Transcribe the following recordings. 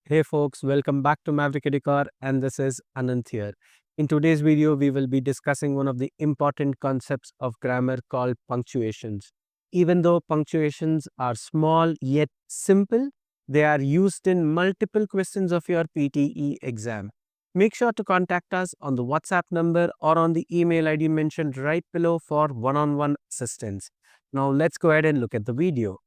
Hey folks, welcome back to Maverick Educar, and this is Anant here. In today's video, we will be discussing one of the important concepts of grammar called punctuations. Even though punctuations are small yet simple, they are used in multiple questions of your PTE exam. Make sure to contact us on the WhatsApp number or on the email ID mentioned right below for one-on-one assistance. Now let's go ahead and look at the video.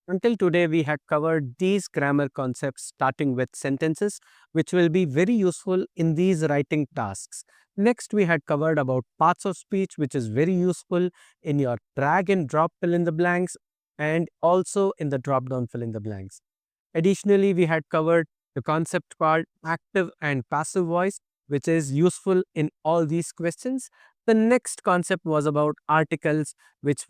Until today, we had covered these grammar concepts starting with sentences, which will be very useful in these writing tasks. Next, we had covered about parts of speech, which is very useful in your drag and drop fill in the blanks and also in the drop down fill in the blanks. Additionally, we had covered the concept called active and passive voice, which is useful in all these questions. The next concept was about articles, which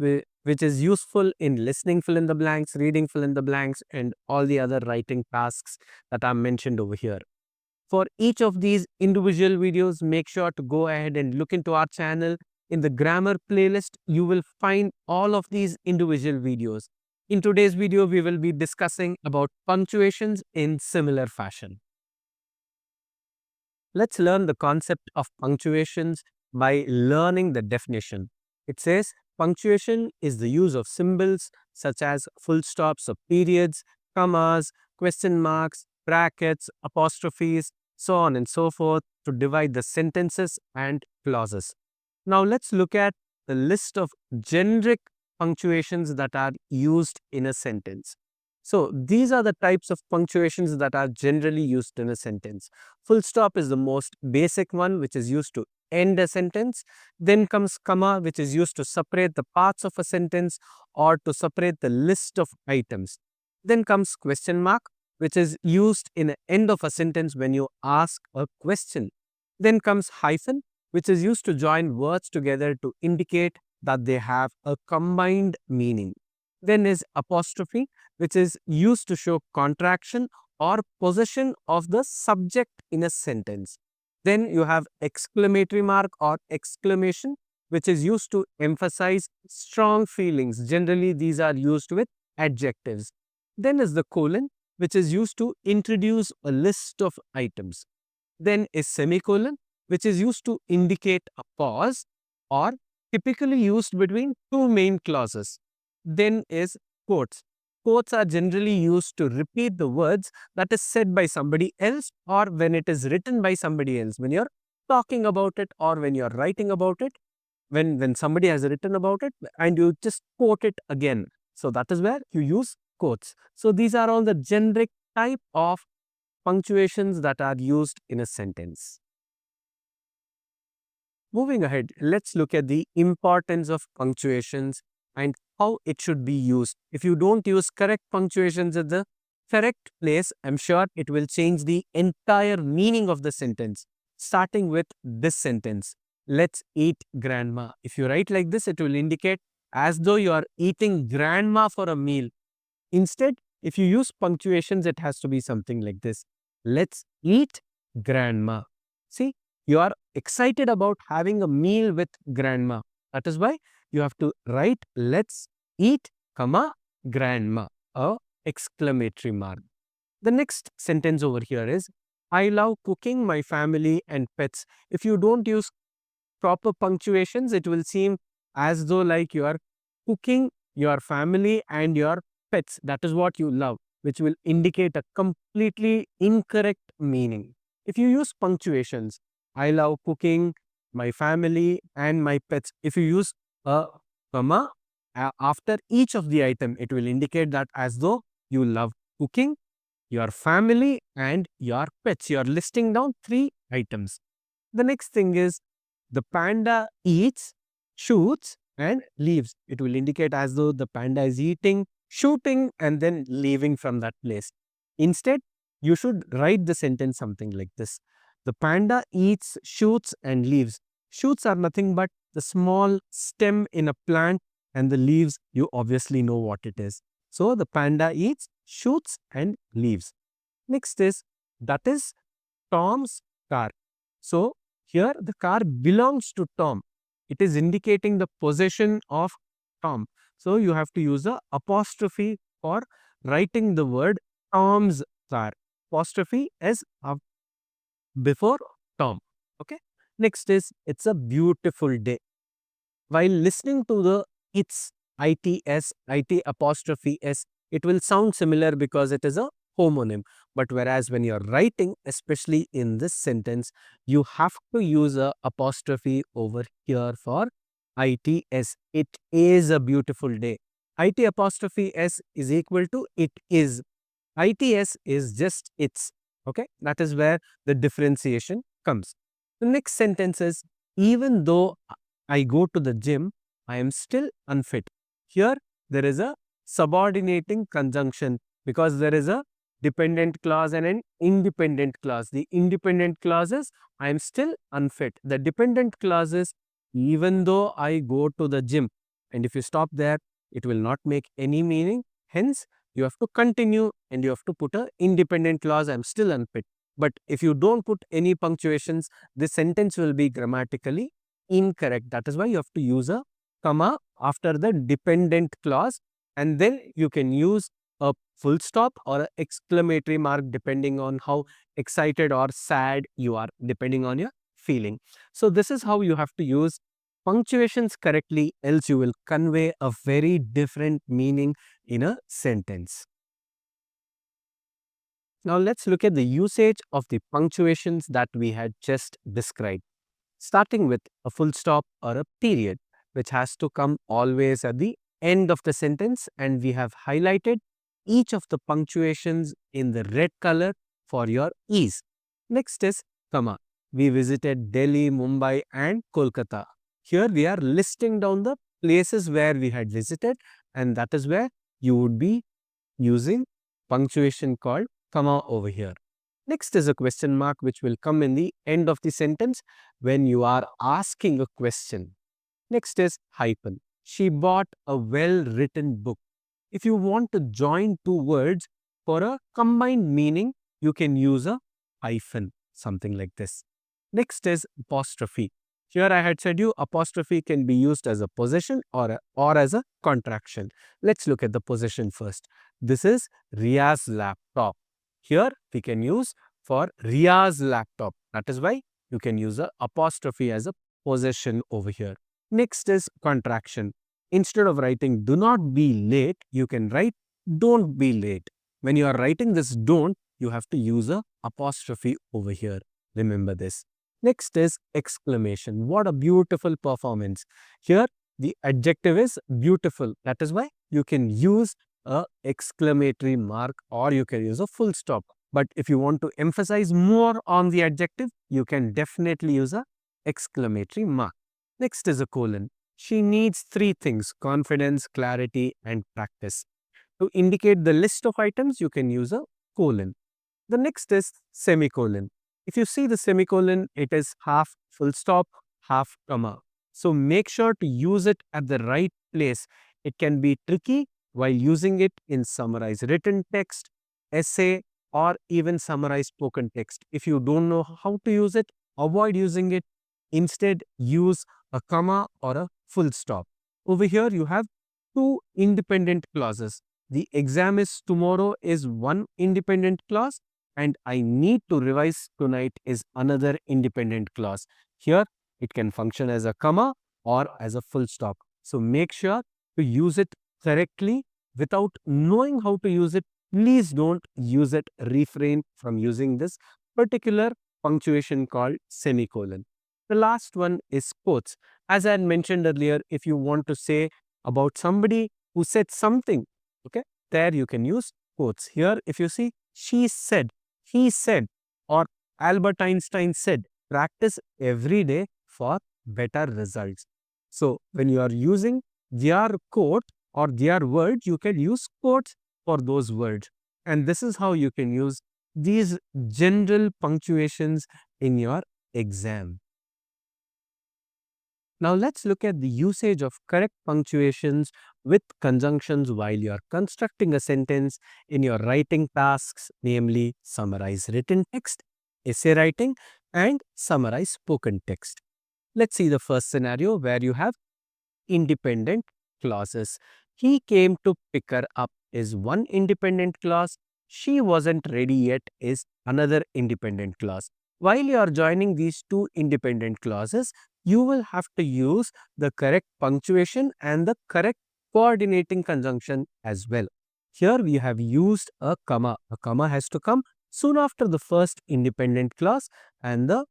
is useful in listening fill in the blanks, reading fill in the blanks, and all the other writing tasks that are mentioned over here. For each of these individual videos, make sure to go ahead and look into our channel. In the grammar playlist, you will find all of these individual videos. In today's video, we will be discussing about punctuations in similar fashion. Let's learn the concept of punctuations by learning the definition. It says punctuation is the use of symbols such as full stops or periods, commas, question marks, brackets, apostrophes, so on and so forth to divide the sentences and clauses. Now let's look at the list of generic punctuations that are used in a sentence. So these are the types of punctuations that are generally used in a sentence. Full stop is the most basic one, which is used to end a sentence. Then comes comma, which is used to separate the parts of a sentence or to separate the list of items. Then comes question mark, which is used in the end of a sentence when you ask a question. Then comes hyphen, which is used to join words together to indicate that they have a combined meaning. Then is apostrophe, which is used to show contraction or possession of the subject in a sentence. Then you have exclamatory mark or exclamation, which is used to emphasize strong feelings. Generally, these are used with adjectives. Then is the colon, which is used to introduce a list of items. Then is semicolon, which is used to indicate a pause or typically used between two main clauses. Then is quotes. Quotes are generally used to repeat the words that is said by somebody else or when it is written by somebody else. When you're talking about it or when you're writing about it, when somebody has written about it and you just quote it again. So that is where you use quotes. So these are all the generic type of punctuations that are used in a sentence. Moving ahead, let's look at the importance of punctuations and how it should be used. If you don't use correct punctuations at the correct place, I'm sure it will change the entire meaning of the sentence. Starting with this sentence, let's eat grandma. If you write like this, it will indicate as though you are eating grandma for a meal. Instead, if you use punctuations, it has to be something like this. Let's eat grandma. See, you are excited about having a meal with grandma. That is why you have to write let's eat, comma, grandma, a exclamatory mark. The next sentence over here is I love cooking my family and pets. If you don't use proper punctuations, it will seem as though like you are cooking your family and your pets. That is what you love, which will indicate a completely incorrect meaning. If you use punctuations, I love cooking, my family and my pets. If you use a comma after each of the item, it will indicate that as though you love cooking, your family and your pets. You are listing down three items. The next thing is the panda eats, shoots and leaves. It will indicate as though the panda is eating, shooting and then leaving from that place. Instead, you should write the sentence something like this. The panda eats, shoots and leaves. Shoots are nothing but the small stem in a plant and the leaves, you obviously know what it is. So, the panda eats, shoots and leaves. Next is, that is Tom's car. So, here the car belongs to Tom. It is indicating the possession of Tom. So, you have to use the apostrophe for writing the word Tom's car. Apostrophe is up before Tom. Okay. Next is it's a beautiful day. While listening to the its it apostrophe s, it will sound similar because it is a homonym. But whereas when you're writing, especially in this sentence, you have to use a apostrophe over here for its. It is a beautiful day. It apostrophe s is equal to it is. Its is just its. Okay, that is where the differentiation comes. The next sentence is, even though I go to the gym, I am still unfit. Here, there is a subordinating conjunction because there is a dependent clause and an independent clause. The independent clause is, I am still unfit. The dependent clause is, even though I go to the gym. And if you stop there, it will not make any meaning. Hence, you have to continue and you have to put a independent clause, I am still unfit. But if you don't put any punctuations, the sentence will be grammatically incorrect. That is why you have to use a comma after the dependent clause, and then you can use a full stop or an exclamatory mark depending on how excited or sad you are, depending on your feeling. So this is how you have to use punctuations correctly, else you will convey a very different meaning in a sentence. Now let's look at the usage of the punctuations that we had just described. Starting with a full stop or a period, which has to come always at the end of the sentence, and we have highlighted each of the punctuations in the red color for your ease. Next is comma. We visited Delhi, Mumbai and Kolkata. Here we are listing down the places where we had visited, and that is where you would be using punctuation called comma over here. Next is a question mark which will come in the end of the sentence when you are asking a question. Next is hyphen. She bought a well-written book. If you want to join two words for a combined meaning, you can use a hyphen, something like this. Next is apostrophe. Here I had said you apostrophe can be used as a possession or as a contraction. Let's look at the possession first. This is Ria's laptop. Here we can use for Ria's laptop. That is why you can use a apostrophe as a possession over here. Next is contraction. Instead of writing do not be late, you can write don't be late. When you are writing this don't, you have to use a apostrophe over here. Remember this. Next is exclamation. What a beautiful performance. Here the adjective is beautiful. That is why you can use a exclamatory mark or you can use a full stop. But if you want to emphasize more on the adjective, you can definitely use a exclamatory mark. Next is a colon. She needs three things: confidence, clarity and practice. To indicate the list of items, you can use a colon. The next is semicolon. If you see the semicolon, it is half full stop, half comma. So make sure to use it at the right place. It can be tricky while using it in summarized written text, essay, or even summarized spoken text. If you don't know how to use it, avoid using it. Instead, use a comma or a full stop. Over here, you have two independent clauses. The exam is tomorrow is one independent clause, and I need to revise tonight is another independent clause. Here, it can function as a comma or as a full stop. So make sure to use it correctly. Without knowing how to use it, please don't use it. Refrain from using this particular punctuation called semicolon. The last one is quotes. As I had mentioned earlier, if you want to say about somebody who said something, okay, there you can use quotes. Here, if you see, she said, he said, or Albert Einstein said, practice every day for better results. So when you are using their quote or their word, you can use quotes for those words. And this is how you can use these general punctuations in your exam. Now let's look at the usage of correct punctuations with conjunctions while you are constructing a sentence in your writing tasks, namely summarize written text, essay writing, and summarize spoken text. Let's see the first scenario where you have independent clauses. He came to pick her up is one independent clause. she wasn't ready yet is another independent clause. While you are joining these two independent clauses, you will have to use the correct punctuation and the correct coordinating conjunction as well. Here we have used a comma. A comma has to come soon after the first independent clause and the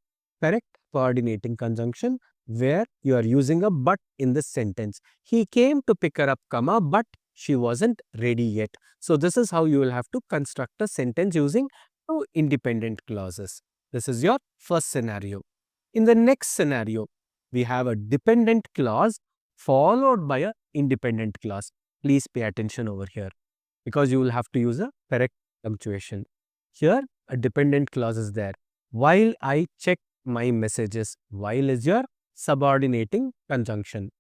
correct coordinating conjunction where you are using a but in the sentence. He came to pick her up, comma, but she wasn't ready yet. So this is how you will have to construct a sentence using two independent clauses. This is your first scenario. In the next scenario, we have a dependent clause followed by a independent clause. Please pay attention over here because you will have to use a correct punctuation. Here, a dependent clause is there. While I check my messages, while is your subordinating conjunction.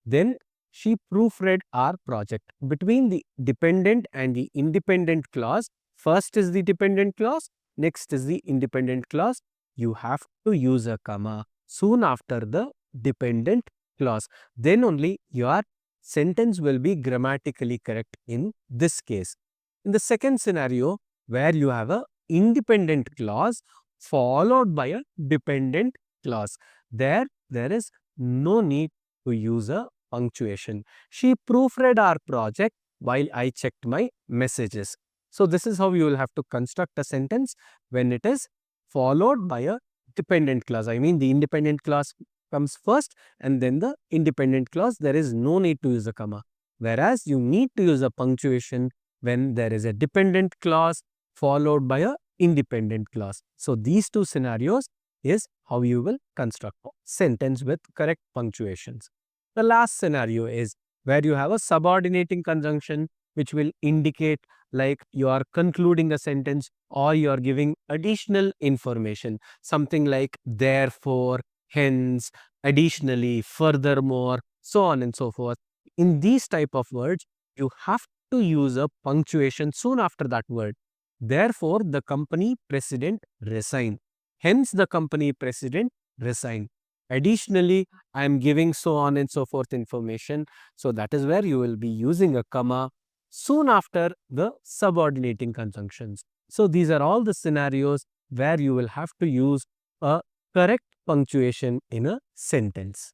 Then she proofread our project. Between the dependent and the independent clause, first is the dependent clause, next is the independent clause. You have to use a comma soon after the dependent clause. Then only your sentence will be grammatically correct in this case. In the second scenario, where you have a independent clause followed by a dependent clause, there is no need to use a punctuation. She proofread our project while I checked my messages. So this is how you will have to construct a sentence when it is followed by a dependent clause. I mean, the independent clause comes first and then the independent clause. There is no need to use a comma. Whereas you need to use a punctuation when there is a dependent clause followed by a independent clause. So these two scenarios is how you will construct a sentence with correct punctuations. The last scenario is where you have a subordinating conjunction which will indicate like you are concluding a sentence or you are giving additional information. Something like therefore, hence, additionally, furthermore, so on and so forth. In these type of words, you have to use a punctuation soon after that word. Therefore, the company president resigned. Hence, the company president resigned. Additionally, I am giving so on and so forth information. So that is where you will be using a comma soon after the subordinating conjunctions. So these are all the scenarios where you will have to use a correct punctuation in a sentence.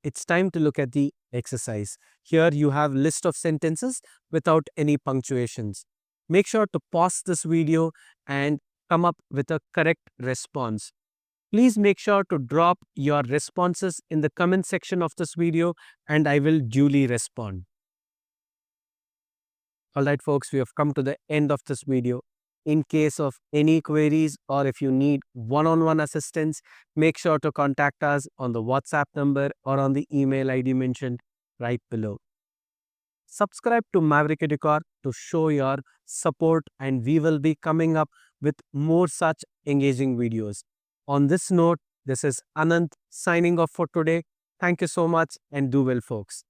It's time to look at the exercise. Here you have list of sentences without any punctuations. Make sure to pause this video and come up with a correct response. Please make sure to drop your responses in the comment section of this video and I will duly respond. Alright folks, we have come to the end of this video. In case of any queries or if you need one-on-one assistance, make sure to contact us on the WhatsApp number or on the email ID mentioned right below. Subscribe to Maverick Educar to show your support and we will be coming up with more such engaging videos. On this note, this is Anant signing off for today. Thank you so much and do well folks.